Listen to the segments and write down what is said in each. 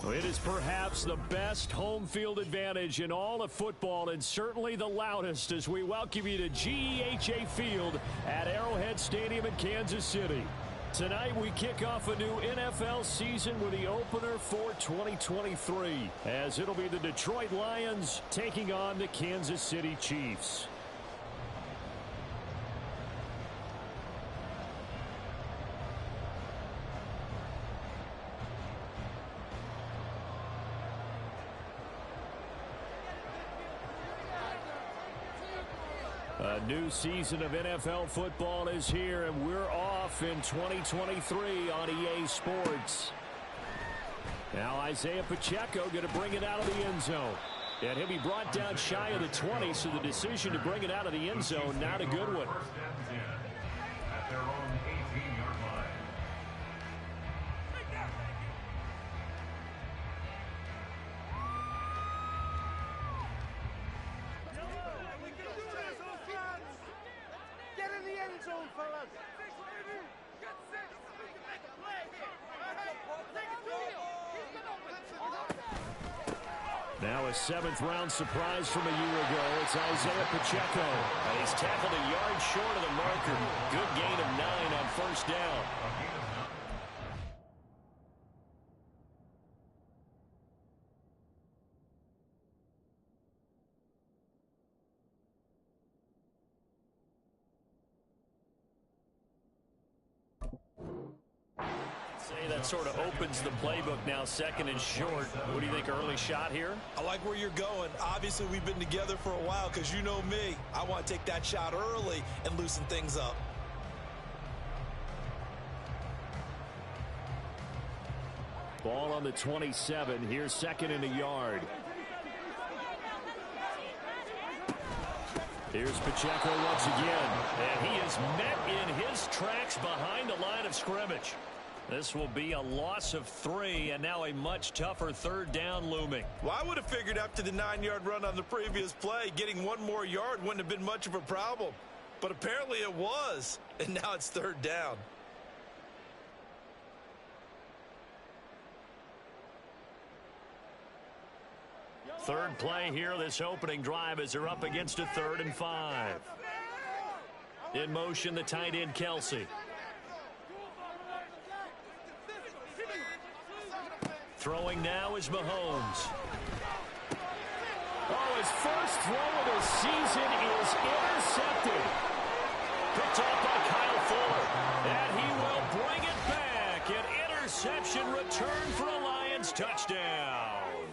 It is perhaps the best home field advantage in all of football, and certainly the loudest, as we welcome you to GEHA Field at Arrowhead Stadium in Kansas City. Tonight we kick off a new NFL season with the opener for 2023, as it'll be the Detroit Lions taking on the Kansas City Chiefs. A new season of NFL football is here, and we're off in 2023 on EA Sports. Now Isaiah Pacheco going to bring it out of the end zone. And he'll be brought down shy of the 20, so the decision to bring it out of the end zone, not a good one. At their own 18-yard line. Get in the end zone, fellas. Now a seventh-round surprise from a year ago. It's Isaiah Pacheco. And he's tackled a yard short of the marker. Good gain of 9 on first down. That sort of opens the playbook now, second and short. What do you think, early shot here? I like where you're going. Obviously, we've been together for a while because you know me. I want to take that shot early and loosen things up. Ball on the 27. Here's second and a yard. Here's Pacheco once again. And he is met in his tracks behind the line of scrimmage. This will be a loss of 3, and now a much tougher third down looming. Well, I would have figured after the 9-yard run on the previous play, getting one more yard wouldn't have been much of a problem. But apparently it was, and now it's third down. Third play here, this opening drive, as they're up against a 3rd and 5. In motion, the tight end, Kelsey. Throwing now is Mahomes. Oh, his first throw of the season is intercepted. Picked off by Kyle Fuller. And he will bring it back. An interception return for a Lions touchdown.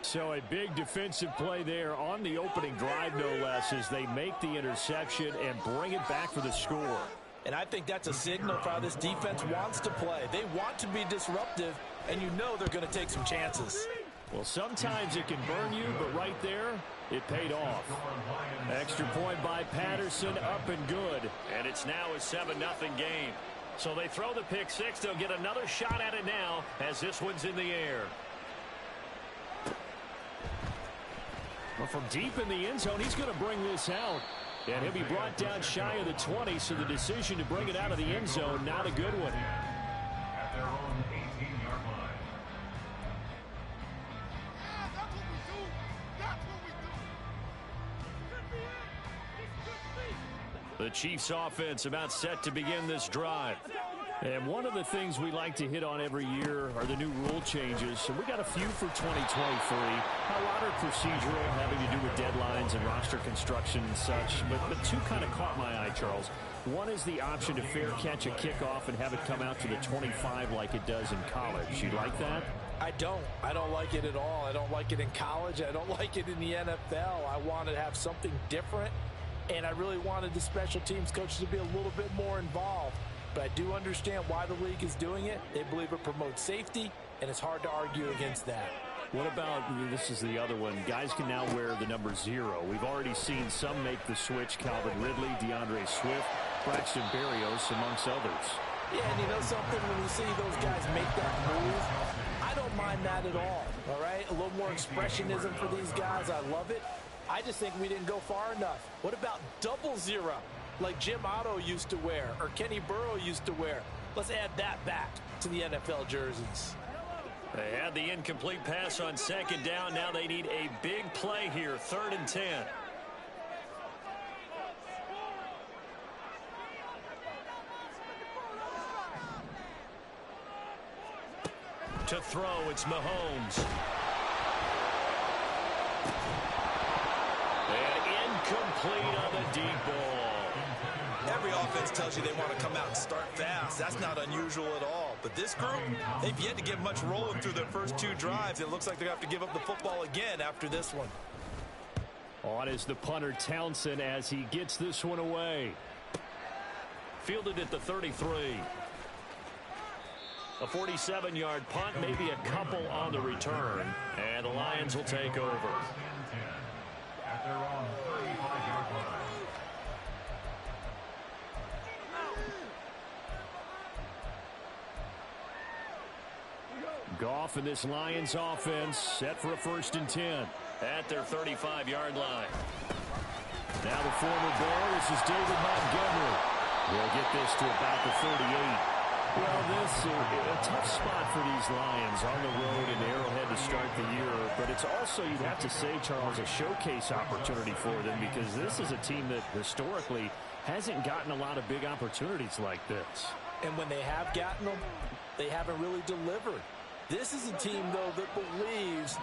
So a big defensive play there on the opening drive, no less, as they make the interception and bring it back for the score. And I think that's a signal for how this defense wants to play. They want to be disruptive, and you know they're going to take some chances. Well, sometimes it can burn you, but right there, it paid off. Extra point by Patterson, up and good. And it's now a 7-0 game. So they throw the pick six. They'll get another shot at it now as this one's in the air. Well, from deep in the end zone, he's going to bring this out. And he'll be brought down shy of the 20, so the decision to bring it out of the end zone, not a good one. At their own 18-yard line. The Chiefs offense about set to begin this drive. And one of the things we like to hit on every year are the new rule changes. So we got a few for 2023. A lot are procedural, having to do with deadlines and roster construction and such. But two kind of caught my eye, Charles. One is the option to fair catch a kickoff and have it come out to the 25 like it does in college. You like that? I don't. I don't like it at all. I don't like it in college. I don't like it in the NFL. I want to have something different. And I really wanted the special teams coaches to be a little bit more involved. But I do understand why the league is doing it. They believe it promotes safety, and it's hard to argue against that. What about, this is the other one, guys can now wear the number 0. We've already seen some make the switch, Calvin Ridley, DeAndre Swift, Braxton Berrios, amongst others. Yeah, and you know something, when you see those guys make that move, I don't mind that at all right? A little more expressionism for these guys. I love it. I just think we didn't go far enough. What about 00, like Jim Otto used to wear or Kenny Burrow used to wear? Let's add that back to the NFL jerseys. They had the incomplete pass on second down. Now they need a big play here, 3rd and 10. To throw, it's Mahomes. And incomplete on the deep ball. Every offense tells you they want to come out and start fast. That's not unusual at all. But this group, they've yet to get much rolling through their first 2 drives. It looks like they're going to have to give up the football again after this one. On is the punter, Townsend, as he gets this one away. Fielded at the 33. A 47-yard punt, maybe a couple on the return. And the Lions will take over. At their own 35-yard line. Goff and this Lions offense set for a 1st and 10 at their 35-yard line. Now the former Bear, this is David Montgomery. He'll get this to about the 38. Well, this is a tough spot for these Lions on the road in Arrowhead to start the year. But it's also, you'd have to say, Charles, a showcase opportunity for them because this is a team that historically hasn't gotten a lot of big opportunities like this. And when they have gotten them, they haven't really delivered. This is a team, though, that believes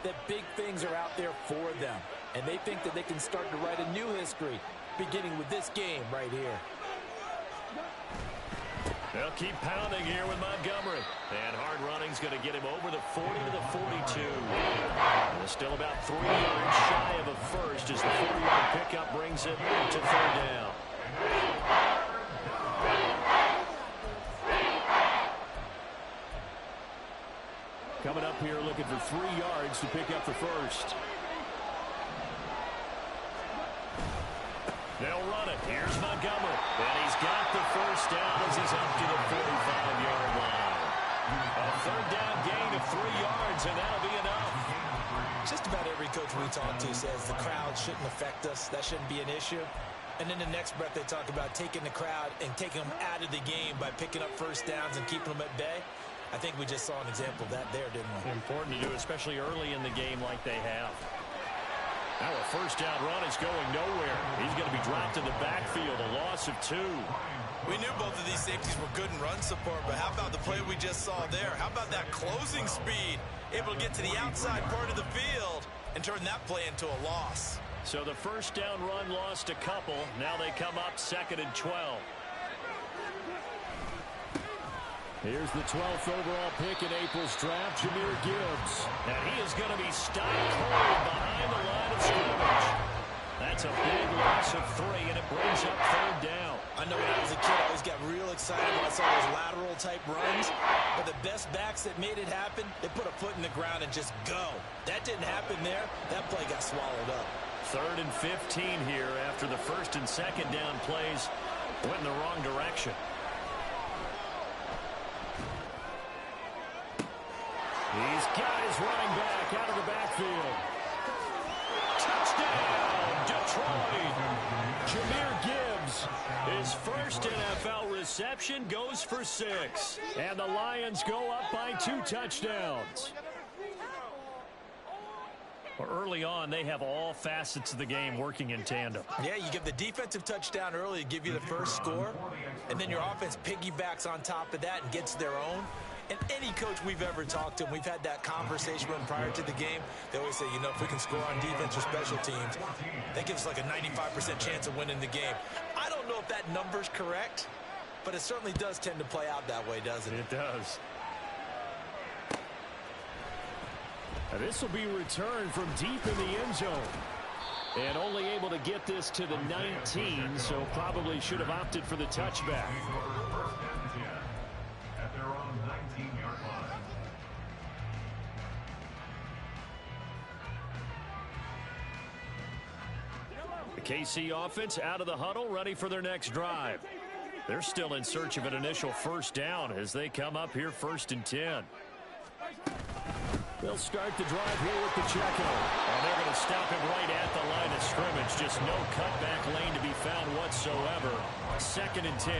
that big things are out there for them. And they think that they can start to write a new history, beginning with this game right here. They'll keep pounding here with Montgomery. And hard running's going to get him over the 40 to the 42. And still about 3 yards shy of a first as the 40-yard pickup brings it to 3rd down. Coming up here looking for 3 yards to pick up the first. They'll run it. Here's Montgomery. And he's got the first down as he's up to the 45-yard line. A 3rd down gain of 3 yards, and that'll be enough. Just about every coach we talk to says the crowd shouldn't affect us. That shouldn't be an issue. And in the next breath, they talk about taking the crowd and taking them out of the game by picking up first downs and keeping them at bay. I think we just saw an example of that there, didn't we? Important to do, especially early in the game like they have. Now a 1st down run is going nowhere. He's going to be dropped in the backfield, a loss of 2. We knew both of these safeties were good in run support, but how about the play we just saw there? How about that closing speed? Able to get to the outside part of the field and turn that play into a loss. So the 1st down run lost a couple. Now they come up 2nd and 12. Here's the 12th overall pick in April's draft, Jahmyr Gibbs. And he is going to be stopped cold behind the line of scrimmage. That's a big loss of 3, and it brings up 3rd down. I know when I was a kid, I always got real excited when I saw those lateral-type runs. But the best backs that made it happen, they put a foot in the ground and just go. That didn't happen there. That play got swallowed up. 3rd and 15 here after the 1st and 2nd down plays went in the wrong direction. He's got his running back out of the backfield. Touchdown, Detroit. Jahmyr Gibbs, his first NFL reception, goes for 6. And the Lions go up by 2 touchdowns. Well, early on, they have all facets of the game working in tandem. Yeah, you give the defensive touchdown early to give you the first score, and then your offense piggybacks on top of that and gets their own. And any coach we've ever talked to, and we've had that conversation with them prior to the game, they always say, you know, if we can score on defense or special teams, that gives us like a 95% chance of winning the game. I don't know if that number's correct, but it certainly does tend to play out that way, doesn't it? It does. Now this will be returned from deep in the end zone. And only able to get this to the 19, so probably should have opted for the touchback. At their own 19-yard line. The KC offense out of the huddle, ready for their next drive. They're still in search of an initial first down as they come up here 1st and 10. They'll start the drive here with Pacheco. And they're going to stop him right at the line of scrimmage. Just no cutback lane to be found whatsoever. 2nd and 10.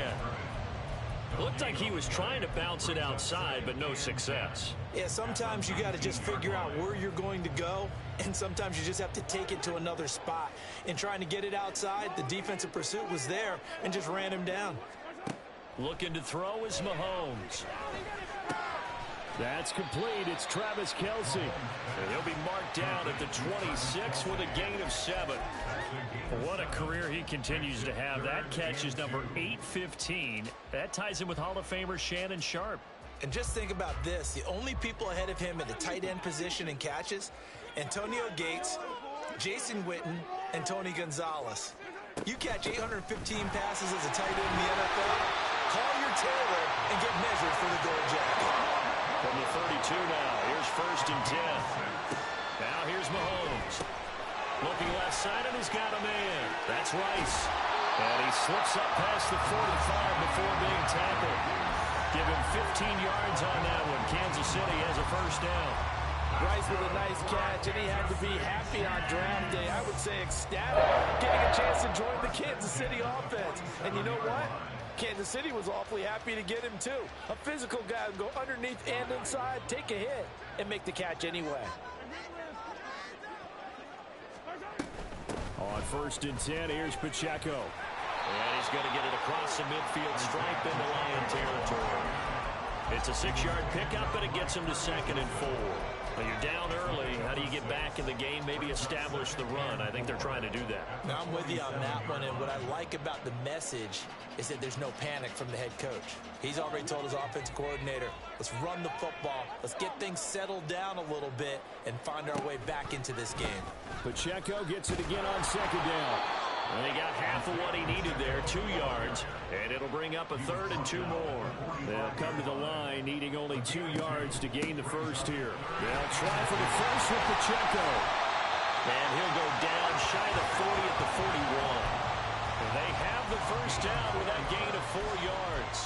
Looked like he was trying to bounce it outside, but no success. Yeah, sometimes you got to just figure out where you're going to go, and sometimes you just have to take it to another spot. In trying to get it outside, the defensive pursuit was there and just ran him down. Looking to throw is Mahomes. That's complete. It's Travis Kelce. And he'll be marked down at the 26 with a gain of 7. What a career he continues to have. That catch is number 815. That ties him with Hall of Famer Shannon Sharpe. And just think about this. The only people ahead of him at the tight end position in catches, Antonio Gates, Jason Witten, and Tony Gonzalez. You catch 815 passes as a tight end in the NFL, call your tailor and get measured for the gold jacket. From the 32 now, here's 1st and 10. Now here's Mahomes. Looking left side, and he's got a man. That's Rice. And he slips up past the 45 before being tackled. Give him 15 yards on that one. Kansas City has a 1st down. Rice with a nice catch, and he had to be happy on draft day. I would say ecstatic, getting a chance to join the Kansas City offense. And you know what? Kansas City was awfully happy to get him, too. A physical guy would go underneath and inside, take a hit, and make the catch anyway. On 1st and 10, here's Pacheco. And he's going to get it across the midfield stripe into Lion territory. It's a 6-yard pickup, and it gets him to 2nd and 4. Well, you're down early. How do you get back in the game, maybe establish the run? I think they're trying to do that. Now, I'm with you on that one, and what I like about the message is that there's no panic from the head coach. He's already told his offensive coordinator, let's run the football, let's get things settled down a little bit and find our way back into this game. Pacheco gets it again on 2nd down. And he got half of what he needed there, 2 yards, and it'll bring up a 3rd and 2 more. They'll come to the line needing only 2 yards to gain the 1st here. They'll try for the 1st with Pacheco. And he'll go down shy of 40 at the 41. And they have the 1st down with that gain of 4 yards.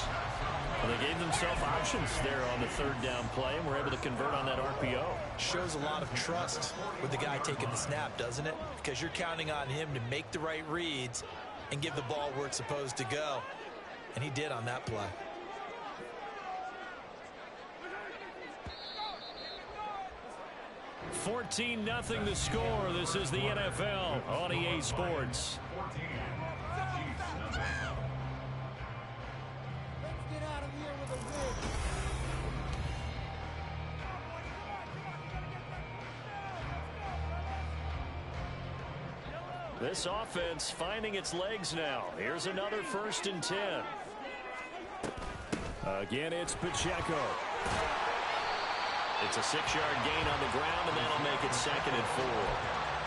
Well, they gave themselves options there on the 3rd down play and were able to convert on that RPO. Shows a lot of trust with the guy taking the snap, doesn't it? Because you're counting on him to make the right reads and give the ball where it's supposed to go. And he did on that play. $14-0 the score. This is the NFL on EA Sports. This offense finding its legs now. Here's another 1st and 10. Again, it's Pacheco. It's a 6-yard gain on the ground, and that'll make it 2nd and 4.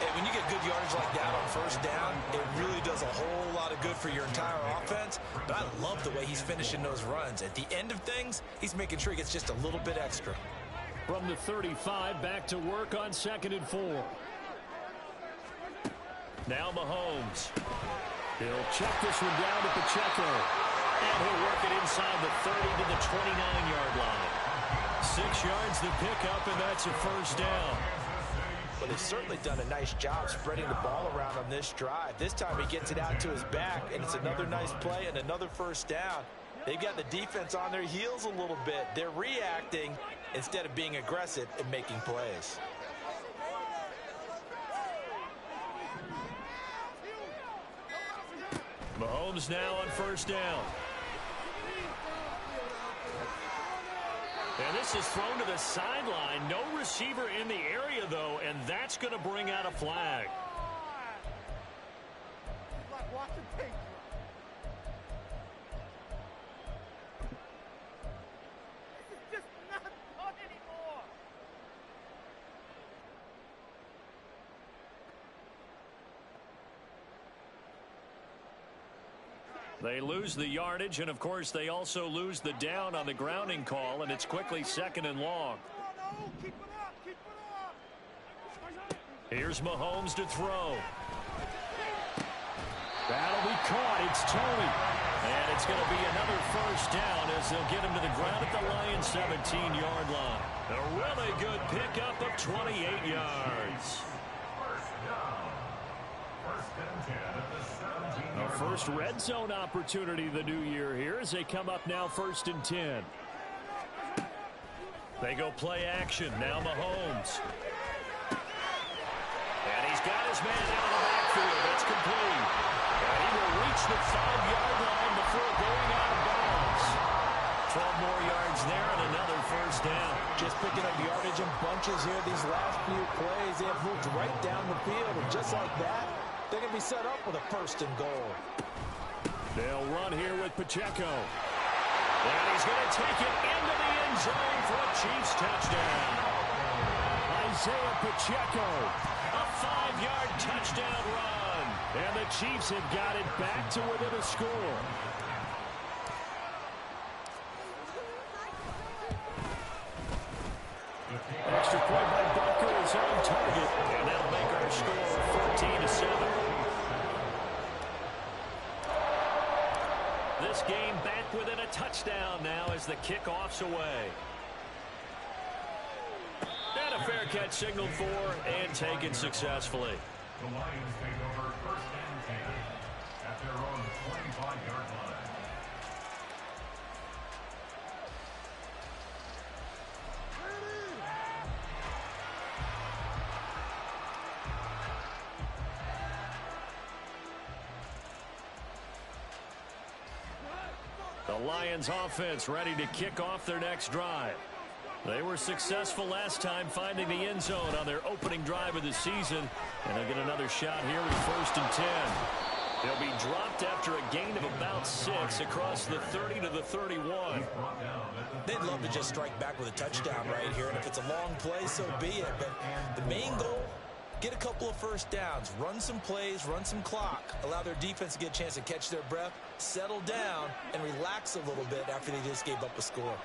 And when you get good yardage like that on 1st down, it really does a whole lot of good for your entire offense. But I love the way he's finishing those runs. At the end of things, he's making sure he gets just a little bit extra. From the 35, back to work on 2nd and 4. Now Mahomes. He'll check this one down to Pacheco. And he'll work it inside the 30 to the 29-yard line. 6 yards the pickup, and that's a 1st down. Well, they've certainly done a nice job spreading the ball around on this drive. This time he gets it out to his back, and it's another nice play and another 1st down. They've got the defense on their heels a little bit. They're reacting instead of being aggressive and making plays. Mahomes now on 1st down. And this is thrown to the sideline. No receiver in the area, though, and that's going to bring out a flag. They lose the yardage, and, of course, they also lose the down on the grounding call, and it's quickly 2nd and long. Here's Mahomes to throw. That'll be caught. It's Tony. And it's going to be another 1st down as they'll get him to the ground at the Lions' 17-yard line. A really good pickup of 28 yards. A first red zone opportunity the new year here as they come up now 1st and 10. They go play action. Now Mahomes. And he's got his man out of the backfield. That's complete. And he will reach the 5-yard line before going out of bounds. 12 more yards there and another first down. Just picking up yardage in bunches here these last few plays. They have moved right down the field, and just like that, they're going to be set up with a 1st and goal. They'll run here with Pacheco. And he's going to take it into the end zone for a Chiefs touchdown. Isaiah Pacheco, a 5-yard touchdown run. And the Chiefs have got it back to within a score. Extra point by Barker is on target. And that'll make our score 14-7. This game back within a touchdown now as the kickoff's away. And a fair catch signaled for and taken successfully. The Lions take over 1st and 10 at their own 25-yard line. The Lions offense ready to kick off their next drive. They were successful last time finding the end zone on their opening drive of the season. And they'll get another shot here with 1st and 10. They'll be dropped after a gain of about 6 across the 30 to the 31. They'd love to just strike back with a touchdown right here. And if it's a long play, so be it. But the main goal, get a couple of first downs, run some plays, run some clock, allow their defense to get a chance to catch their breath, settle down, and relax a little bit after they just gave up a score.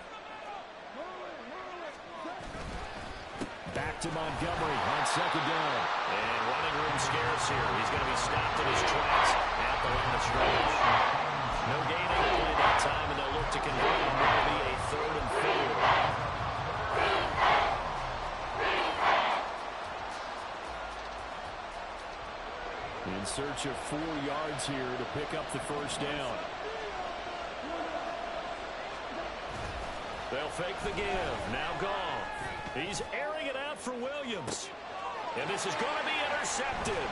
Back to Montgomery on 2nd down. And running room scarce here. He's going to be stopped in his tracks at the line of scrimmage. No gaining play that time, and they'll look to convert it. Will be a 3rd and 4. In search of 4 yards here to pick up the first down. They'll fake the give. Now gone. He's airing it out for Williams. And this is going to be intercepted.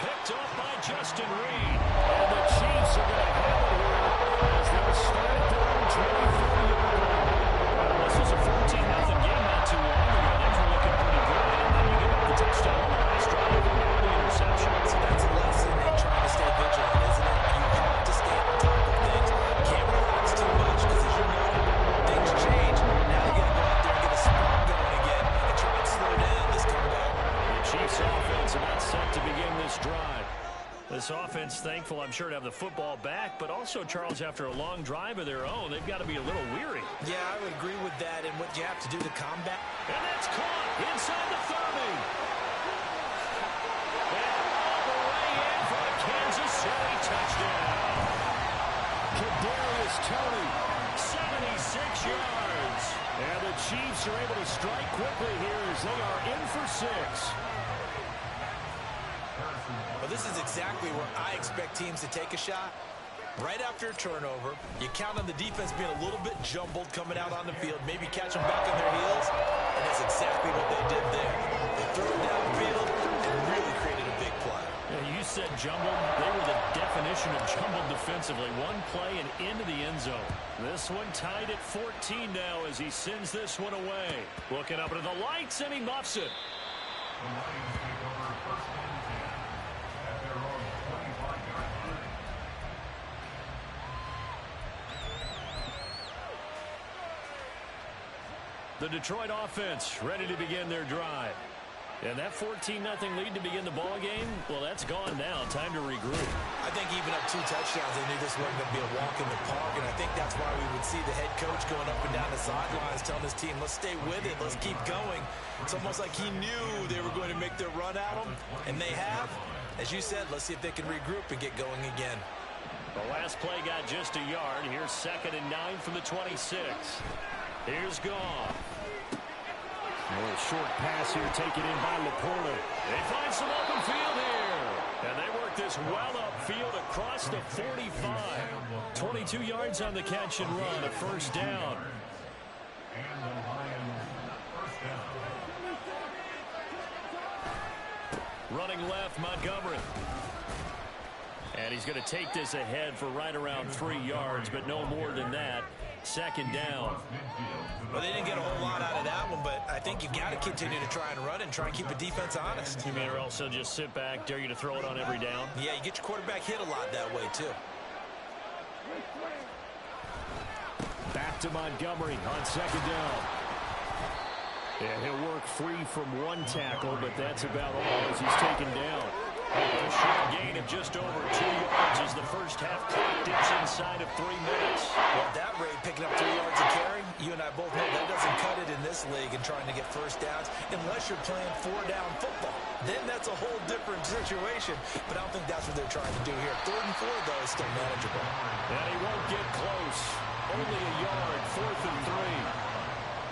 Picked up by Justin Reed. And the Chiefs are going to have it here as they'll start at their own 24-yard line. This was a 14-0 game not too long ago. Things were looking pretty good. And then you give up the touchdown on the last drive and now the interception. So that's a lesson in trying to stay vigilant, isn't it? You have to stay on top of things. You can't relax too much because, as you know, things change. Now you got to go out there and get a spark going again and try and slow down this comeback. The Chiefs offense about set to begin this drive. This offense thankful, I'm sure, to have the football back, but also, Charles, after a long drive of their own, they've got to be a little weary. Yeah, I would agree with that, and what you have to do to combat. And that's caught inside the 30. And all the way in for a Kansas City touchdown. Kadarius Toney, 76 yards. And the Chiefs are able to strike quickly here as they are in for 6. Well, this is exactly where I expect teams to take a shot. Right after a turnover, you count on the defense being a little bit jumbled coming out on the field, maybe catch them back on their heels, and that's exactly what they did there. They threw it downfield and really created a big play. Yeah, you said jumbled. They were the definition of jumbled defensively. One play and into the end zone. This one tied at 14 now as he sends this one away. Looking up into the lights, and he muffs it. The Lions take over 1st and 10 at their own 25-yard line. The Detroit offense ready to begin their drive. And that 14-0 lead to begin the ball game, well, that's gone now. Time to regroup. I think even up 2 touchdowns, they knew this wasn't going to be a walk in the park, and I think that's why we would see the head coach going up and down the sidelines telling his team, let's stay with it, let's keep going. It's almost like he knew they were going to make their run at him, and they have. As you said, let's see if they can regroup and get going again. The last play got just a yard. Here's 2nd and 9 from the 26. Here's Goff. A short pass here taken in by Laporta. They find some open field here. And they work this well upfield across the 45. 22 yards on the catch and run, a first down. And the Lions first down. Running left, Montgomery. And he's going to take this ahead for right around 3 yards, but no more than that. Second down. Well, they didn't get a whole lot out of that one, but I think you've got to continue to try and run and try and keep the defense honest. You mean or also just sit back, dare you to throw it on every down? Yeah, you get your quarterback hit a lot that way, too. Back to Montgomery on second down. Yeah, he'll work free from one tackle, but that's about all as he's taken down. A short gain of just over 2 yards as the first half clock dips inside of 3 minutes. Well, at that rate, picking up 3 yards a carry, you and I both know that doesn't cut it in this league and trying to get first downs unless you're playing 4-down football. Then that's a whole different situation, but I don't think that's what they're trying to do here. 3rd and 4, though, is still manageable. And he won't get close. Only a yard, 4th and 3.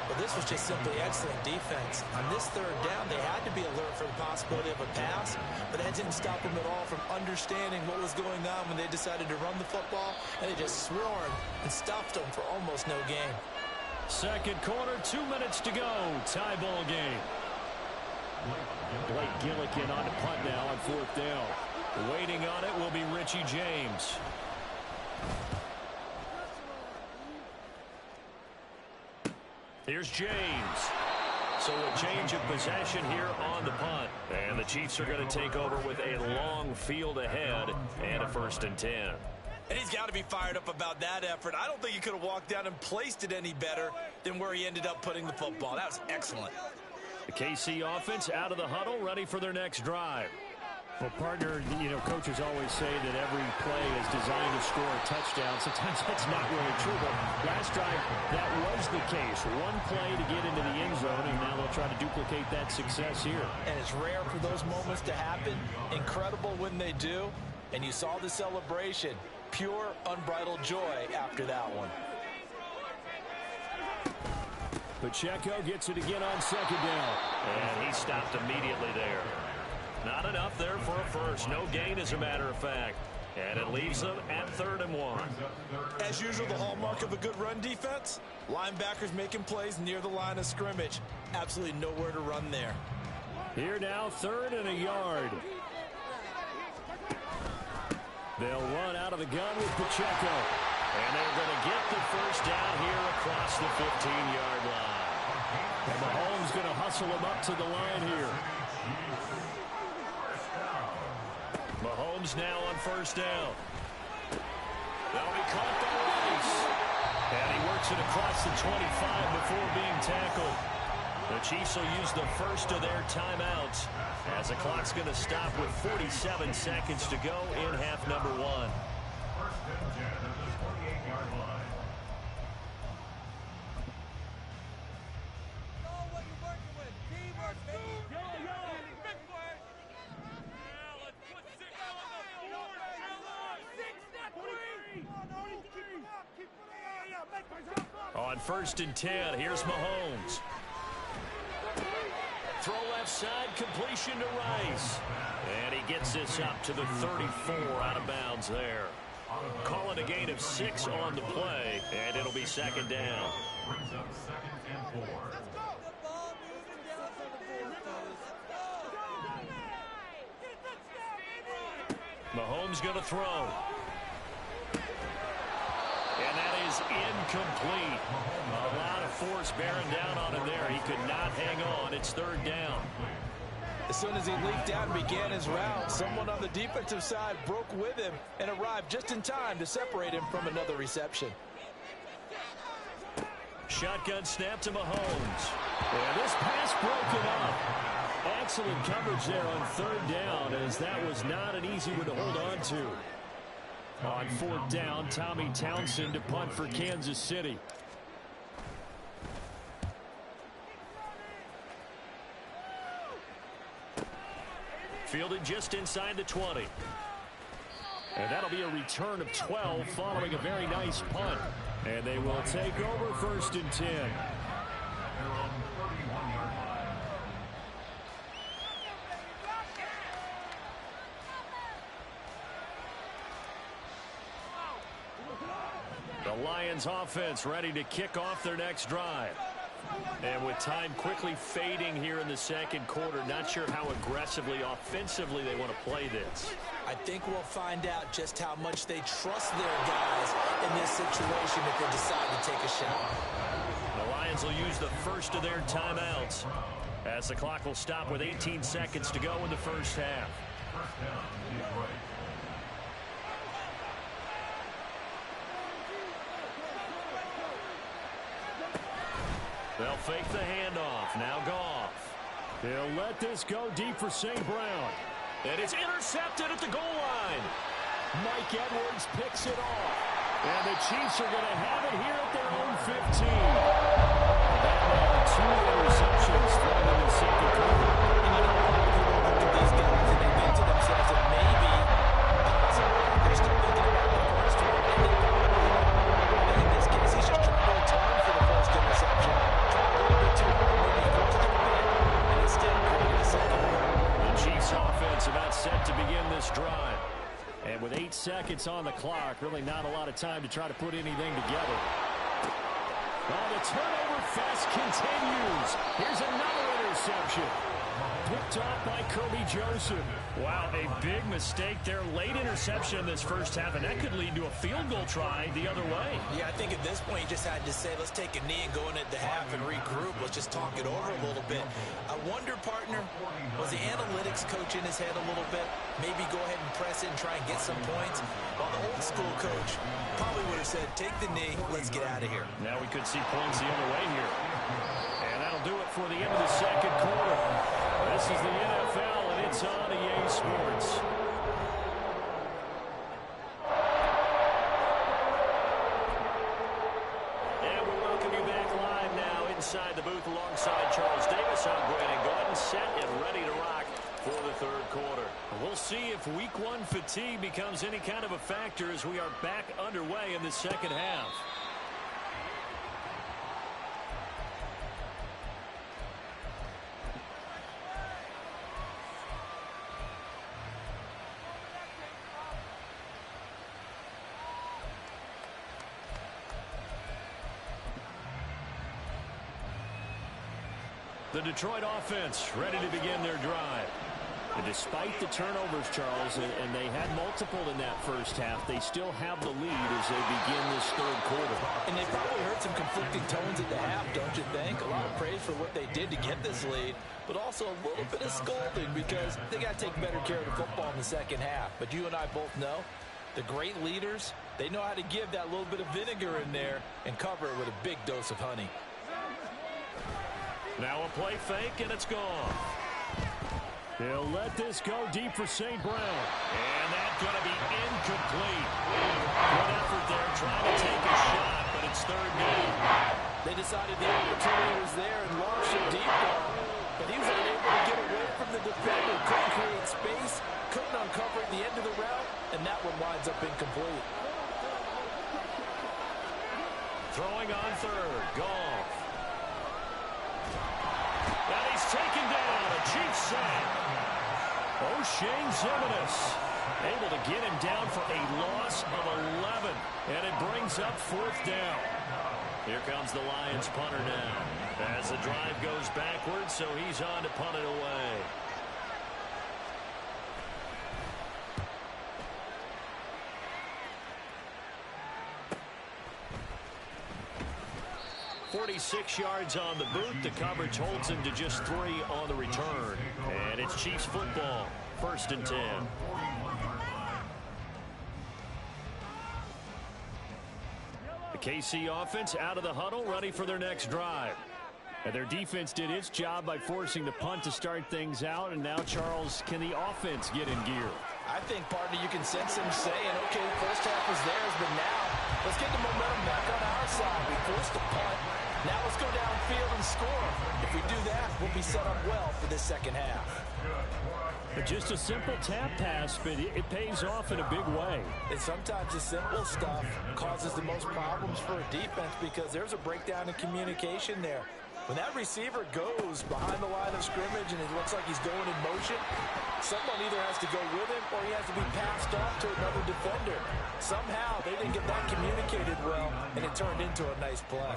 But this was just simply excellent defense. On this 3rd down, they had to be alert for the possibility of a pass, but that didn't stop them at all from understanding what was going on when they decided to run the football, and they just swarmed and stopped them for almost no gain. Second quarter, 2 minutes to go. Tie ball game. Blake Gillikin on the punt now on 4th down. Waiting on it will be Richie James. Here's James. So a change of possession here on the punt. And the Chiefs are going to take over with a long field ahead and a 1st and 10. And he's got to be fired up about that effort. I don't think he could have walked down and placed it any better than where he ended up putting the football. That was excellent. The KC offense out of the huddle, ready for their next drive. Well, partner, you know, coaches always say that every play is designed to score a touchdown. Sometimes that's not really true, but last drive, that was the case. One play to get into the end zone, and now they'll try to duplicate that success here. And it's rare for those moments to happen. Incredible when they do. And you saw the celebration. Pure, unbridled joy after that one. Pacheco gets it again on second down. And he stopped immediately there. Not enough there for a first. No gain, as a matter of fact. And it leaves them at 3rd and 1. As usual, the hallmark of a good run defense, linebackers making plays near the line of scrimmage. Absolutely nowhere to run there. Here now, 3rd and a yard. They'll run out of the gun with Pacheco. And they're going to get the first down here across the 15-yard line. And Mahomes going to hustle him up to the line here. Mahomes now on 1st down. That'll be caught by Rice. And he works it across the 25 before being tackled. The Chiefs will use the first of their timeouts as the clock's going to stop with 47 seconds to go in half number 1. 1st and 10 at the 28-yard line. On 1st and 10, here's Mahomes. Throw left side, completion to Rice. And he gets this up to the 34 out of bounds there. Call it a gain of 6 on the play, and it'll be 2nd down. Brings up 2nd and 4. Mahomes going to throw. And that is incomplete. A lot of force bearing down on him there. He could not hang on. It's 3rd down. As soon as he leaped out and began his route, someone on the defensive side broke with him and arrived just in time to separate him from another reception. Shotgun snap to Mahomes. And this pass broken up. Excellent coverage there on 3rd down, as that was not an easy one to hold on to. On 4th down, Tommy Townsend to punt for Kansas City. Fielded just inside the 20. And that'll be a return of 12 following a very nice punt. And they will take over 1st and 10. Lions offense ready to kick off their next drive. And with time quickly fading here in the second quarter, not sure how aggressively, offensively they want to play this. I think we'll find out just how much they trust their guys in this situation if they decide to take a shot. The Lions will use the first of their timeouts as the clock will stop with 18 seconds to go in the first half. First down, Detroit. They'll fake the handoff. Now Goff. He'll let this go deep for St. Brown. And it's intercepted at the goal line. Mike Edwards picks it off. And the Chiefs are going to have it here at their own 15. Two interceptions thrown in the second quarter. And you know what? Look at these guys, and they think to themselves that maybe, possibly, they're still thinking about the first one. And they probably are. In this case, he's just trying to return for the first interception. Trying a little bit too hard, maybe forced it a bit, and instead created a second one. The Chiefs offense about set to begin this drive. And with 8 seconds on the clock, really not a lot of time to try to put anything together. Oh, the turnover fest continues. Here's another interception. Picked off by Kirby Joseph. Wow, a big mistake there. Late interception in this first half, and that could lead to a field goal try the other way. Yeah, I think at this point you just had to say, let's take a knee and go in at the half and regroup. Let's just talk it over a little bit. I wonder, partner, was the analytics coach in his head a little bit? Maybe go ahead and press it and try and get some points? While the old school coach probably would have said, take the knee, let's get out of here. Now we could see points the other way here. And that'll do it for the end of the second quarter. This is the NFL, and it's on EA Sports. And we welcome you back live now inside the booth alongside Charles Davis. I'm Brandon Gordon, set and ready to rock for the third quarter. We'll see if week one fatigue becomes any kind of a factor as we are back underway in the second half. The Detroit offense ready to begin their drive. And despite the turnovers, Charles, and they had multiple in that first half, they still have the lead as they begin this third quarter. And they probably heard some conflicting tones at the half, don't you think? A lot of praise for what they did to get this lead, but also a little bit of scolding because they got to take better care of the football in the second half. But you and I both know the great leaders, they know how to give that little bit of vinegar in there and cover it with a big dose of honey. Now a play fake, and it's gone. He'll let this go deep for St. Brown. And that's going to be incomplete. Good effort there trying to take a shot, but it's third down. They decided the opportunity was there and launched it deep ball. But he was unable to get away from the defender. Couldn't create space. Couldn't uncover at the end of the route. And that one winds up incomplete. Throwing on third. Goff. And he's taken down. A Chiefs sack. O'Shane Ximines able to get him down for a loss of 11. And it brings up fourth down. Here comes the Lions punter now. As the drive goes backwards, so he's on to punt it away. .46 yards on the boot. The coverage holds him to just 3 on the return. And it's Chiefs football. 1st and 10. The KC offense out of the huddle, ready for their next drive. And their defense did its job by forcing the punt to start things out. And now, Charles, can the offense get in gear? I think, partner, you can sense him saying, okay, the first half was theirs, but now let's get the momentum back on our side. We forced the punt. Now let's go downfield and score. If we do that, we'll be set up well for this second half. But just a simple tap pass, but it pays off in a big way. And sometimes the simple stuff causes the most problems for a defense because there's a breakdown in communication there. When that receiver goes behind the line of scrimmage and it looks like he's going in motion, someone either has to go with him or he has to be passed off to another defender. Somehow they didn't get that communicated well, and it turned into a nice play.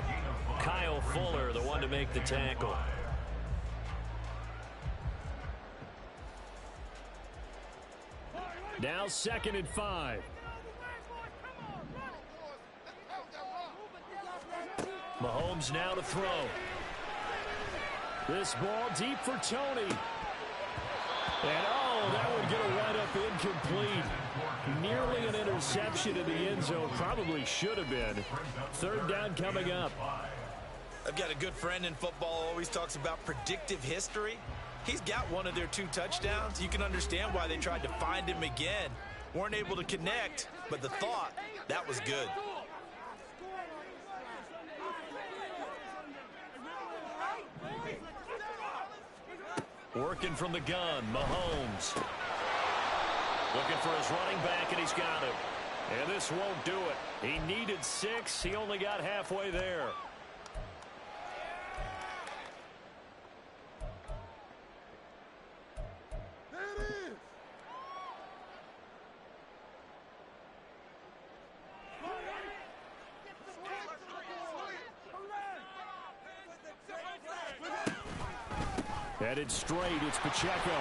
Kyle Fuller, the one to make the tackle. Now 2nd and 5. Mahomes now to throw. This ball deep for Tony. And that would get a wind up incomplete. Nearly an interception in the end zone. Probably should have been. 3rd down coming up. I've got a good friend in football, always talks about predictive history. He's got one of their 2 touchdowns. You can understand why they tried to find him again. Weren't able to connect, but the thought, that was good. Working from the gun, Mahomes. Looking for his running back, and he's got him. And this won't do it. He needed 6. He only got halfway there. Headed straight, it's Pacheco.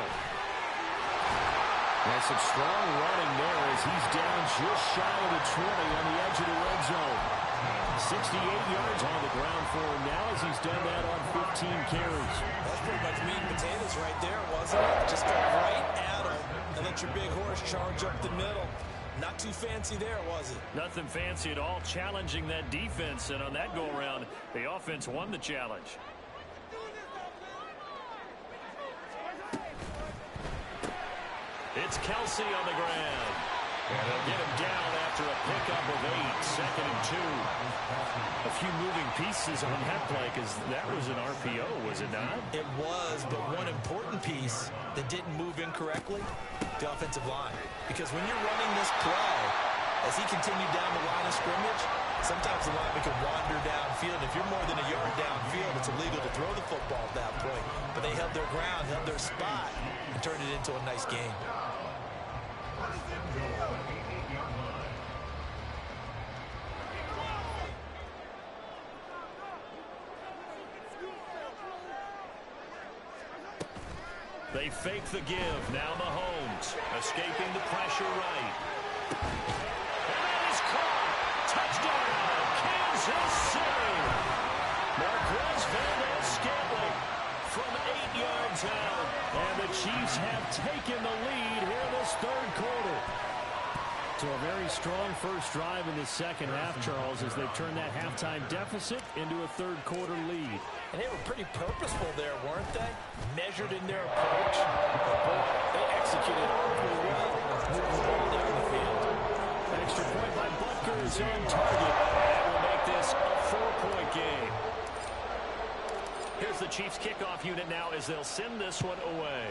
There's some strong running there as he's down just shy of the 20 on the edge of the red zone. 68 yards on the ground for him now as he's done that on 15 carries. That's pretty much meat and potatoes right there, wasn't it? Just go right at him and let your big horse charge up the middle. Not too fancy there, was it? Nothing fancy at all, challenging that defense, and on that go-around, the offense won the challenge. It's Kelsey on the ground. And they'll get him down after a pickup of 8, 2nd and 2. A few moving pieces on that play because that was an RPO, was it not? It was, but one important piece that didn't move incorrectly, the offensive line. Because when you're running this play, as he continued down the line of scrimmage, sometimes the lineman can wander downfield. If you're more than a yard downfield, it's illegal to throw the football at that point. But they held their ground, held their spot, and turned it into a nice game. They fake the give. Now Mahomes escaping the pressure right. And that is caught. Touchdown, Kansas City. Marquez Valdes-Scantling from 8 yards out. And the Chiefs have taken the lead here in this 3rd quarter. So a very strong first drive in the second half, Charles, as they've turned that halftime deficit into a 3rd quarter lead. And they were pretty purposeful there, weren't they? Measured in their approach. Boy, they executed pretty well. Moving the ball down the field. Extra point by Butker is on target. That will make this a 4-point game. Here's the Chiefs kickoff unit now as they'll send this one away.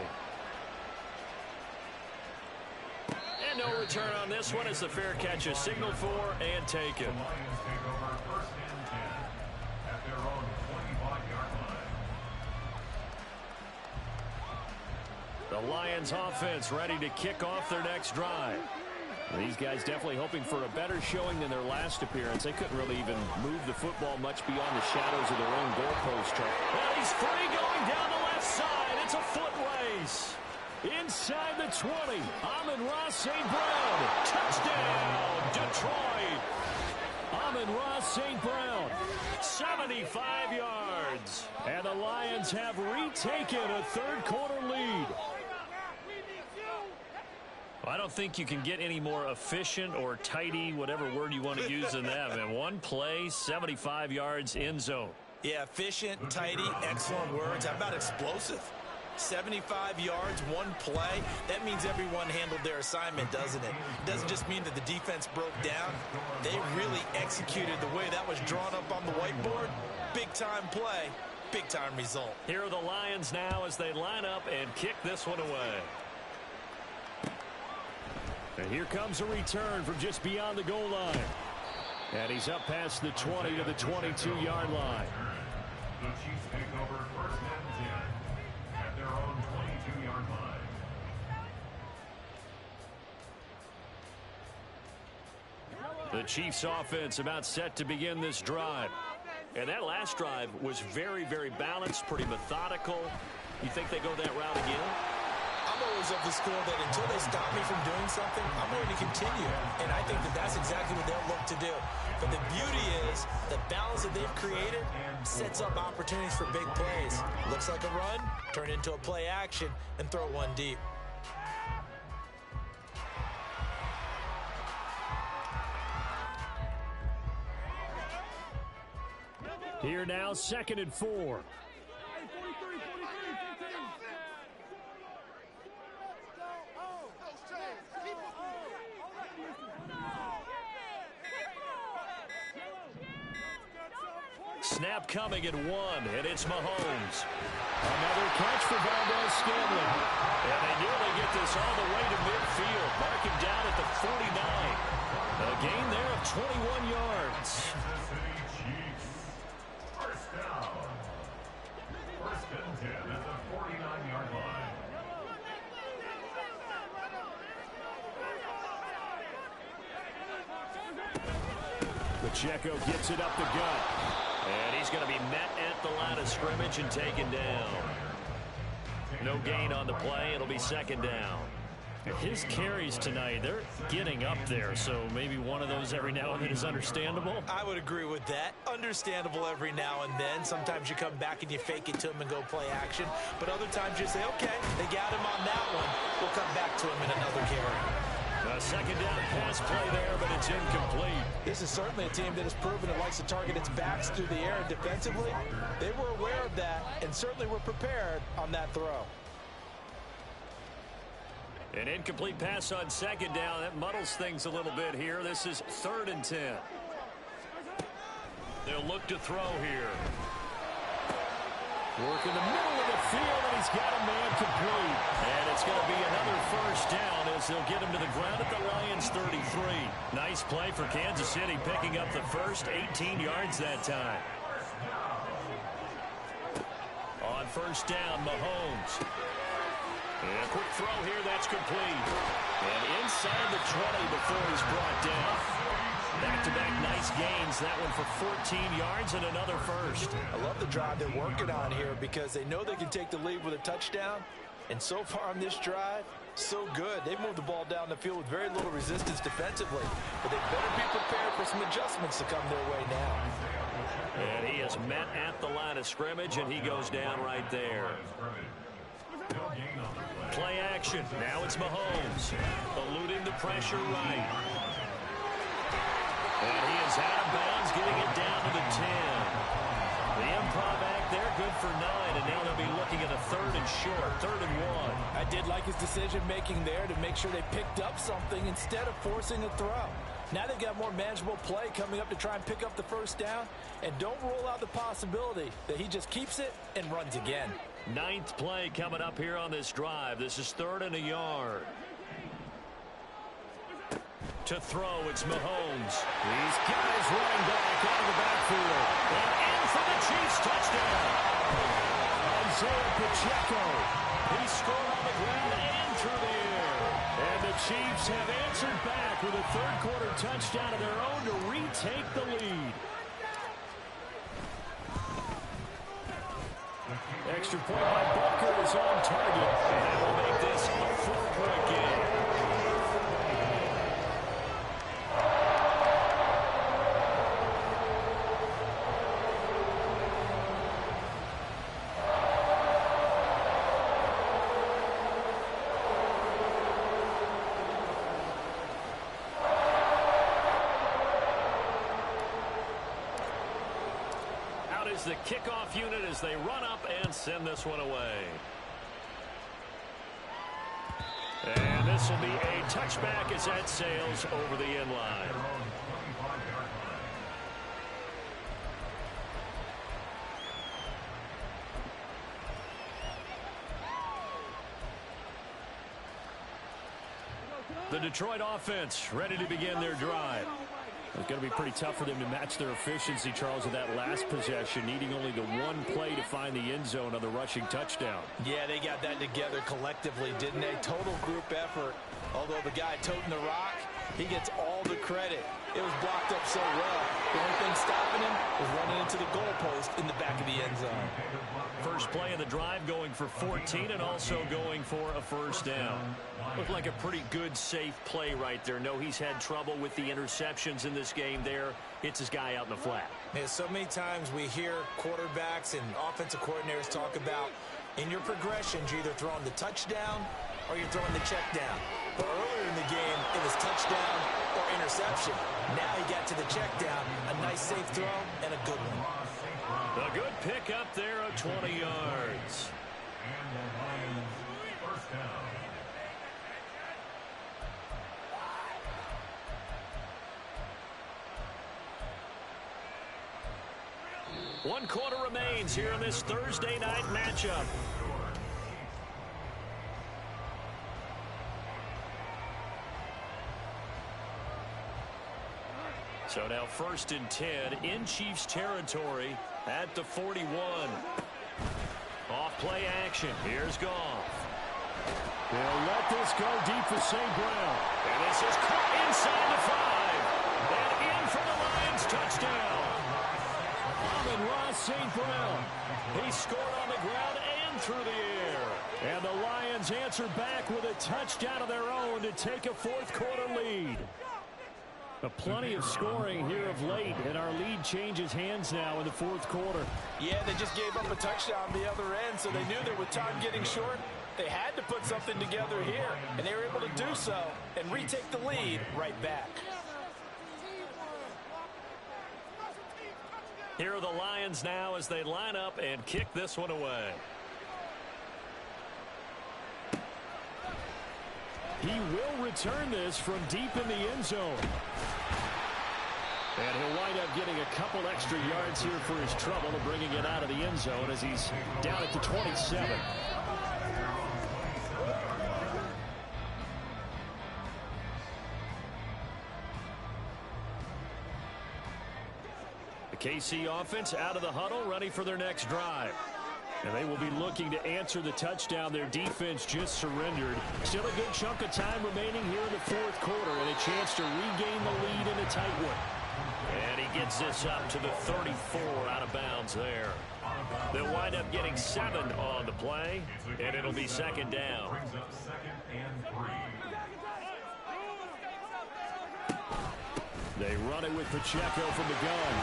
And no return on this one as the fair catch is signaled for and taken. The Lions take over 1st and 10 at their own 25-yard line. The Lions offense ready to kick off their next drive. These guys definitely hoping for a better showing than their last appearance. They couldn't really even move the football much beyond the shadows of their own goalpost. Well, he's free going down the left side. It's a foot race. Inside the 20, Amon-Ra St. Brown. Touchdown, Detroit. Amon-Ra St. Brown, 75 yards. And the Lions have retaken a 3rd quarter lead. I don't think you can get any more efficient or tidy, whatever word you want to use than that, man. One play, 75 yards, end zone. Yeah, efficient, tidy, excellent words. How about explosive? 75 yards, one play. That means everyone handled their assignment, doesn't it? It doesn't just mean that the defense broke down. They really executed the way that was drawn up on the whiteboard. Big-time play, big-time result. Here are the Lions now as they line up and kick this one away. And here comes a return from just beyond the goal line. And he's up past the 20 to the 22-yard line. The Chiefs take over first and 10 at their own 22-yard line. The Chiefs offense about set to begin this drive. And that last drive was very, very balanced, pretty methodical. You think they go that route again? I'm always of the school that until they stop me from doing something, I'm going to continue. And I think that that's exactly what they'll look to do. But the beauty is the balance that they've created sets up opportunities for big plays. Looks like a run, turn into a play action, and throw one deep. Here now, 2nd and 4. Snap coming at 1, and it's Mahomes. Another catch for Valdez-Scantling. And they nearly get this all the way to midfield. Mark him down at the 49. A gain there of 21 yards. Kansas City Chiefs. First down. First and 10 at the 49-yard line. Pacheco gets it up the gut. And he's going to be met at the line of scrimmage and taken down. No gain on the play. It'll be 2nd down. His carries tonight, they're getting up there, so maybe one of those every now and then is understandable. I would agree with that. Understandable every now and then. Sometimes you come back and you fake it to him and go play action. But other times you say, okay, they got him on that one. We'll come back to him in another carry. A 2nd down pass play there, but it's incomplete. This is certainly a team that has proven it likes to target its backs through the air defensively. They were aware of that and certainly were prepared on that throw. An incomplete pass on 2nd down. That muddles things a little bit here. This is 3rd and 10. They'll look to throw here. Work in the middle of the field, and he's got a man complete. And it's going to be another 1st down as they'll get him to the ground at the Lions' 33. Nice play for Kansas City, picking up the first 18 yards that time. On 1st down, Mahomes. And a quick throw here, that's complete. And inside the 20 before he's brought down. Back-to-back nice gains. That one for 14 yards and another 1st. I love the drive they're working on here because they know they can take the lead with a touchdown. And so far on this drive, so good. They've moved the ball down the field with very little resistance defensively. But they better be prepared for some adjustments to come their way now. And he is met at the line of scrimmage, and he goes down right there. Play action. Now it's Mahomes. Eluding the pressure right. And he is out of bounds, getting it down to the 10. The improv act there, good for 9. And now they'll be looking at a 3rd and short, 3rd and 1. I did like his decision-making there to make sure they picked up something instead of forcing a throw. Now they've got more manageable play coming up to try and pick up the 1st down. And don't rule out the possibility that he just keeps it and runs again. 9th play coming up here on this drive. This is 3rd and a yard. To throw, it's Mahomes. These guys running back out of the backfield. And in for the Chiefs touchdown. Isaiah Pacheco. He scored on the ground and through the air. And the Chiefs have answered back with a 3rd quarter touchdown of their own to retake the lead. Extra point by Booker is on target. And that will make this a 4-point game. The kickoff unit as they run up and send this one away. And this will be a touchback as that sails over the end line. The Detroit offense ready to begin their drive. It's going to be pretty tough for them to match their efficiency, Charles, with that last possession, needing only the one play to find the end zone on the rushing touchdown. Yeah, they got that together collectively, didn't they? Total group effort. Although the guy toting the rock, he gets all the credit. It was blocked up so well. The only thing stopping him was running into the goalpost in the back of the end zone. First play of the drive going for 14 and also going for a first down. Looked like a pretty good, safe play right there. No, he's had trouble with the interceptions in this game there. Hits his guy out in the flat. Yeah, so many times we hear quarterbacks and offensive coordinators talk about in your progressions, you're either throwing the touchdown or you're throwing the check down. But earlier in the game, it was touchdown or interception. Now he got to the check down, a nice safe throw, and a good one. A good pick up there of 20 yards. And the Lions first down. One quarter remains here in this Thursday night matchup. So now 1st and 10 in Chiefs territory at the 41. Off play action. Here's Goff. They'll let this go deep for St. Brown. And this is caught inside the 5. And in for the Lions touchdown. Amon-Ra St. Brown. He scored on the ground and through the air. And the Lions answer back with a touchdown of their own to take a fourth quarter lead. Plenty of scoring here of late, and our lead changes hands now in the fourth quarter. Yeah, they just gave up a touchdown the other end, so they knew that with time getting short, they had to put something together here, and they were able to do so and retake the lead right back. Here are the Lions now as they line up and kick this one away. He will return this from deep in the end zone. And he'll wind up getting a couple extra yards here for his trouble of bringing it out of the end zone as he's down at the 27. The KC offense out of the huddle, ready for their next drive. And they will be looking to answer the touchdown their defense just surrendered. Still a good chunk of time remaining here in the fourth quarter and a chance to regain the lead in a tight one. And he gets this up to the 34 out of bounds there. They'll wind up getting 7 on the play, and it'll be second down. Brings up 2nd and 3. They run it with Pacheco from the gun.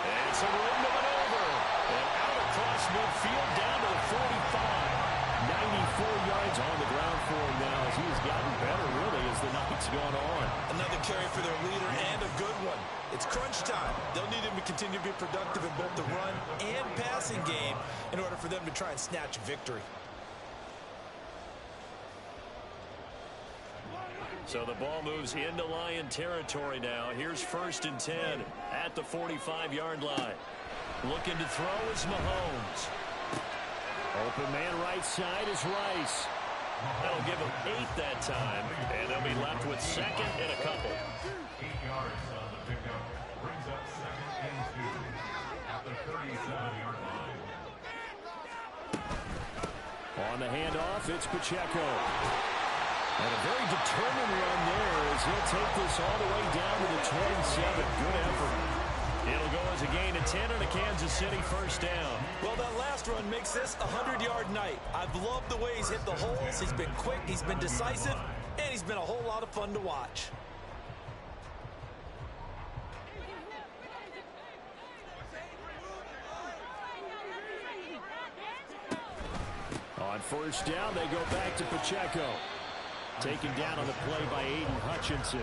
And some room to maneuver. And out across midfield down to the 45. 94 yards on the ground for him now as he has gotten better, really, as the night's gone on. Another carry for their leader and a good one. It's crunch time. They'll need him to continue to be productive in both the run and passing game in order for them to try and snatch a victory. So the ball moves into Lion territory now. Here's 1st and 10 at the 45-yard line. Looking to throw is Mahomes. Open man right side is Rice. That'll give him 8 that time, and they'll be left with 2nd and a couple. 8 yards on the pickup. Brings up 2nd and 2 at the 37-yard line. On the handoff, it's Pacheco. And a very determined run there as he'll take this all the way down to the 27. Good effort. It'll go as a gain of 10 and a Kansas City first down. Well, that last run makes this a 100-yard night. I've loved the way he's hit the holes. He's been quick, he's been decisive, and he's been a whole lot of fun to watch. On first down, they go back to Pacheco. Taken down on the play by Aiden Hutchinson.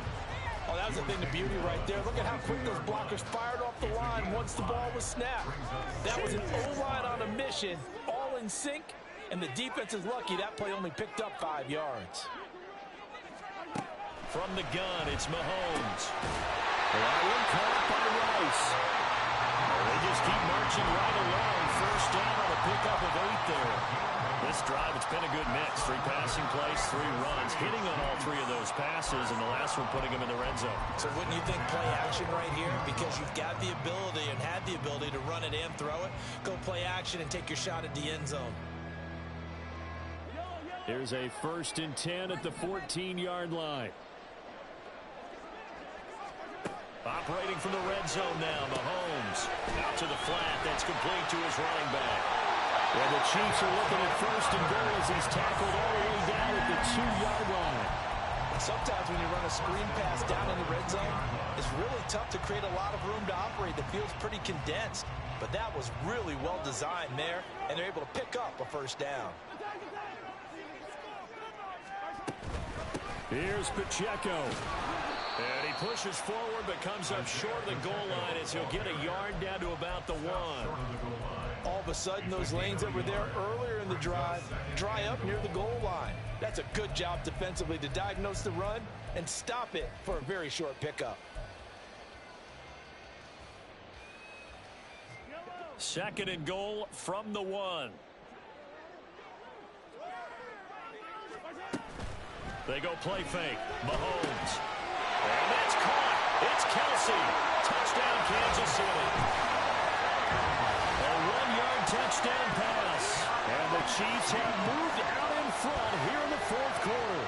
Oh, that was a thing of beauty right there. Look at how quick those blockers fired off the line once the ball was snapped. That was an O-line on a mission, all in sync, and the defense is lucky that play only picked up 5 yards. From the gun, it's Mahomes. Ryan caught by Rice. They just keep marching right along. First down on a pickup of 8 there. This drive, it's been a good mix. 3 passing plays, 3 runs, hitting on all 3 of those passes, and the last one putting them in the red zone. So wouldn't you think play action right here? Because you've got the ability and had the ability to run it and throw it. Go play action and take your shot at the end zone. Here's a 1st and 10 at the 14-yard line. Operating from the red zone now, Mahomes. Out to the flat, that's complete to his running back. And the Chiefs are looking at 1st and goal as he's tackled all the way down at the 2-yard line. Sometimes when you run a screen pass down in the red zone, it's really tough to create a lot of room to operate. The field's pretty condensed, but that was really well designed there, and they're able to pick up a 1st down. Here's Pacheco. And he pushes forward but comes up short of the goal line as he'll get a yard down to about the 1. All of a sudden, those lanes that were there earlier in the drive dry up near the goal line. That's a good job defensively to diagnose the run and stop it for a very short pickup. 2nd and goal from the 1. They go play fake. Mahomes. And that's caught. It's Kelsey. Touchdown, Kansas City. A 1-yard touchdown pass. And the Chiefs have moved out in front here in the 4th quarter.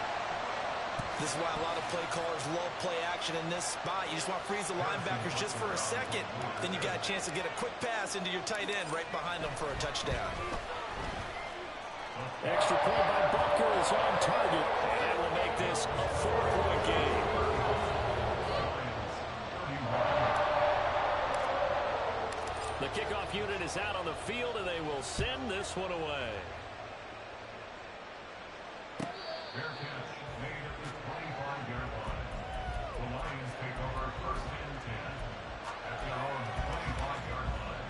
This is why a lot of play callers love play action in this spot. You just want to freeze the linebackers just for a second. Then you got a chance to get a quick pass into your tight end right behind them for a touchdown. Extra point by Butker is on target. And that will make this a 4-point game. The kickoff unit is out on the field, and they will send this one away. Fair catch made at the 25-yard line. The Lions take over 1st and 10 at their own 25-yard line.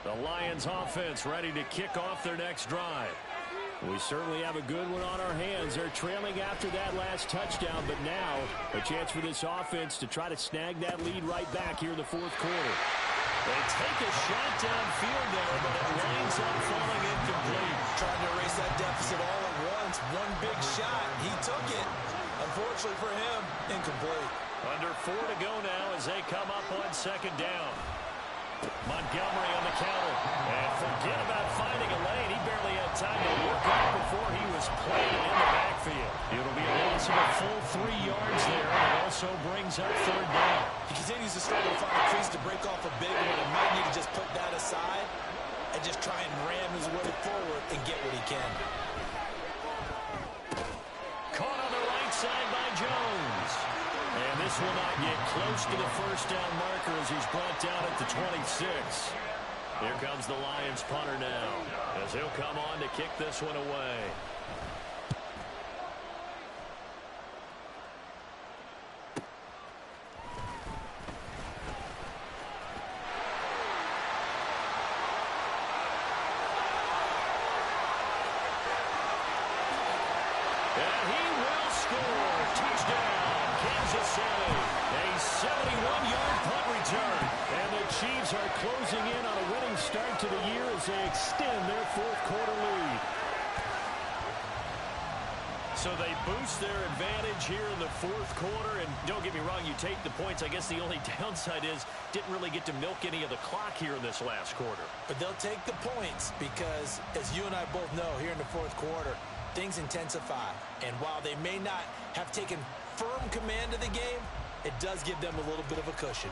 The Lions offense ready to kick off their next drive. We certainly have a good one on our hands. They're trailing after that last touchdown, but now a chance for this offense to try to snag that lead right back here in the 4th quarter. They take a shot downfield there, but it winds up falling incomplete. Trying to erase that deficit all at once. One big shot. He took it. Unfortunately for him, incomplete. Under 4 to go now as they come up on 2nd down. Montgomery on the counter. And forget about finding a lane. He barely had time to work out before he was planted in the backfield. It'll be a loss of a full 3 yards there. And it also brings up 3rd down. He continues to struggle to find a crease to break off a big one, and might need to just put that aside and just try and ram his way forward and get what he can. Caught on the right side by Jones. And this will not get close to the 1st down marker as he's brought down at the 26. Here comes the Lions punter now as he'll come on to kick this one away. And he will score. Touchdown, Kansas City. A 71-yard punt return. And the Chiefs are closing in on a winning start to the year as they extend their 4th quarter lead. So they boost their advantage here in the 4th quarter. And don't get me wrong, you take the points. I guess the only downside is didn't really get to milk any of the clock here in this last quarter. But they'll take the points because, as you and I both know, here in the 4th quarter, things intensify. And while they may not have taken firm command of the game, it does give them a little bit of a cushion.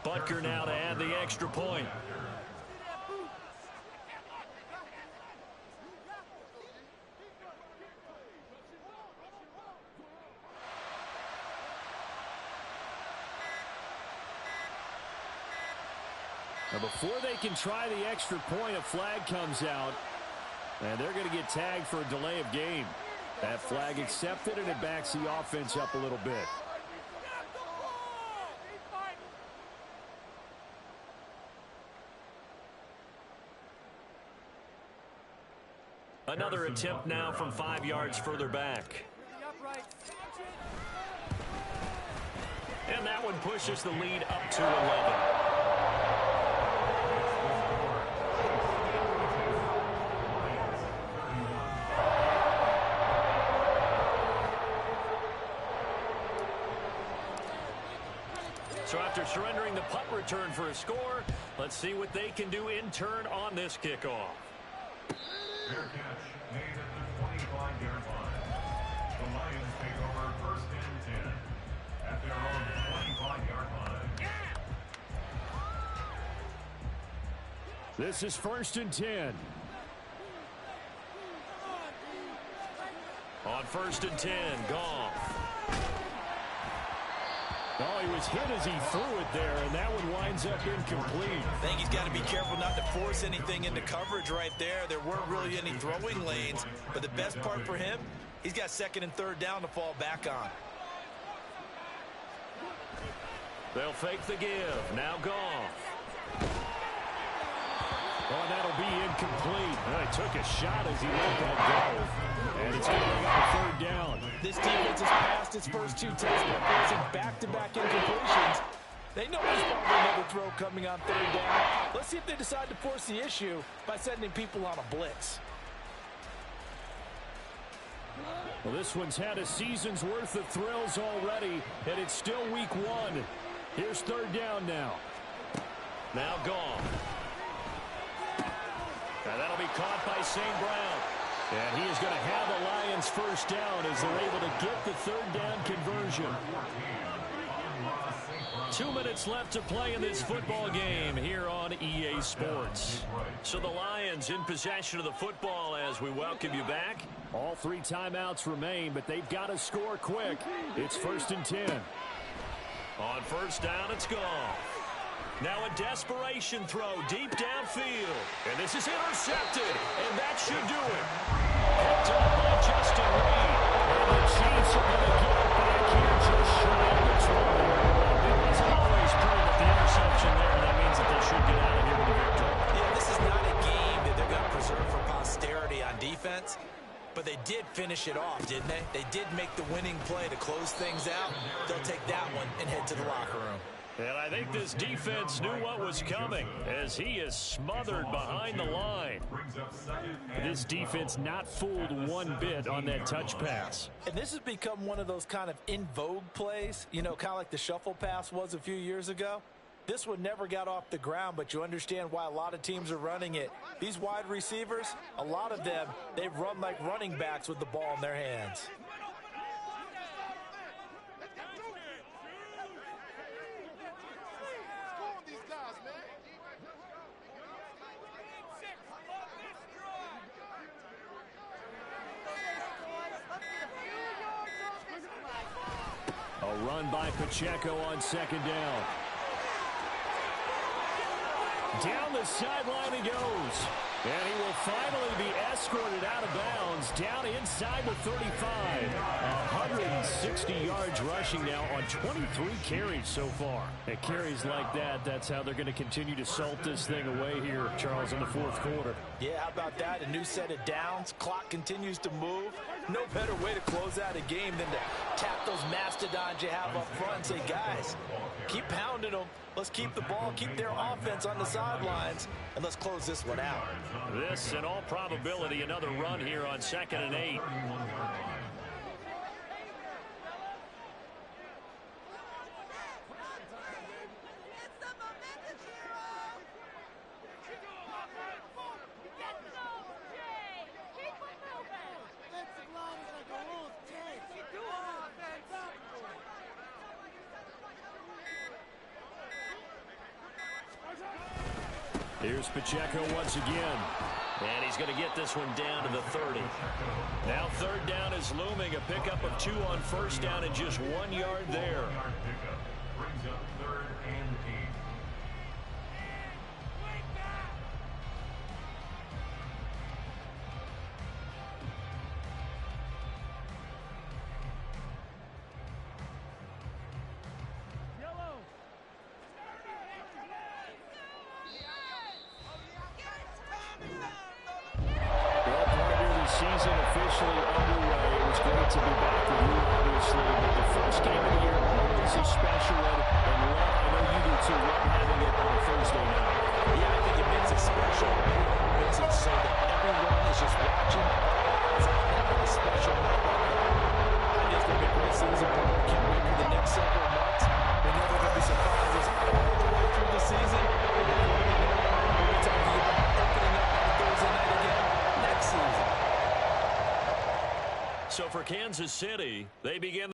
Butker now to add the extra point. Now before they can try the extra point, a flag comes out, and they're going to get tagged for a delay of game. That flag accepted, and it backs the offense up a little bit. Another attempt now from 5 yards further back. And that one pushes the lead up to 11. So after surrendering the punt return for a score, let's see what they can do in turn on this kickoff. Fair catch made at the 25-yard line. The Lions take over first and 10 at their own 25-yard line. This is first and 10. On first and 10, Goff. Oh, he was hit as he threw it there, and that one winds up incomplete. I think he's got to be careful not to force anything into coverage right there. There weren't really any throwing lanes, but the best part for him, he's got second and third down to fall back on. They'll fake the give. Now Goff. Oh, that'll be incomplete. He took a shot as he let that go. And it's going to bring up a third down. This defense has passed its first 2 tests by forcing back-to-back incompletions. They know there's probably another throw coming on third down. Let's see if they decide to force the issue by sending people on a blitz. Well, this one's had a season's worth of thrills already, and it's still week 1. Here's third down now. Now Goff. Now that'll be caught by St. Brown. And he is going to have the Lions first down as they're able to get the third down conversion. 2 minutes left to play in this football game here on EA Sports. So the Lions in possession of the football as we welcome you back. All 3 timeouts remain, but they've got to score quick. It's first and 10. On first down, it's Goff. Now a desperation throw deep downfield. And this is intercepted. And that should do it. Picked up by Justin Reed. And the Chiefs are going to get it back here just shy of the 20. It wasn't always pretty, but the interception there, that means that they should get out of here with a victory. Yeah, this is not a game that they're going to preserve for posterity on defense. But they did finish it off, didn't they? They did make the winning play to close things out. They'll take that one and head to the locker room. And I think this defense knew what was coming as he is smothered behind the line. This defense not fooled one bit on that touch pass. And this has become one of those kind of in vogue plays, you know, kind of like the shuffle pass was a few years ago. This one never got off the ground, but you understand why a lot of teams are running it. These wide receivers, a lot of them, they run like running backs with the ball in their hands. A run by Pacheco on second down. Down the sideline he goes. And he will finally be escorted out of bounds down inside the 35. 160 yards rushing now on 23 carries so far. And carries like that, that's how they're going to continue to salt this thing away here, Charles, in the fourth quarter. Yeah, how about that? A new set of downs. Clock continues to move. No better way to close out a game than to tap those mastodons you have up front and say, guys, keep pounding them. Let's keep the ball, keep their offense on the sidelines, and let's close this one out. This, in all probability, another run here on 2nd and 8. Here's Pacheco once again. And he's going to get this one down to the 30. Now third down is looming. A pickup of 2 on first down and just 1 yard there. Brings up third and 8. officially underway. It was great to be back with you, obviously. But the first game of the year always a special one. And I know you do too, love having it on a Thursday night. Yeah, I think it makes it special. It makes it so that everyone is just watching. It's a special night like that. I think it's going to be a great season, but we can't wait for the next several months. We know there are going to be surprises all the way through the season. And before we know it, we'll be talking about opening up on Thursday night again next season. So for Kansas City, they begin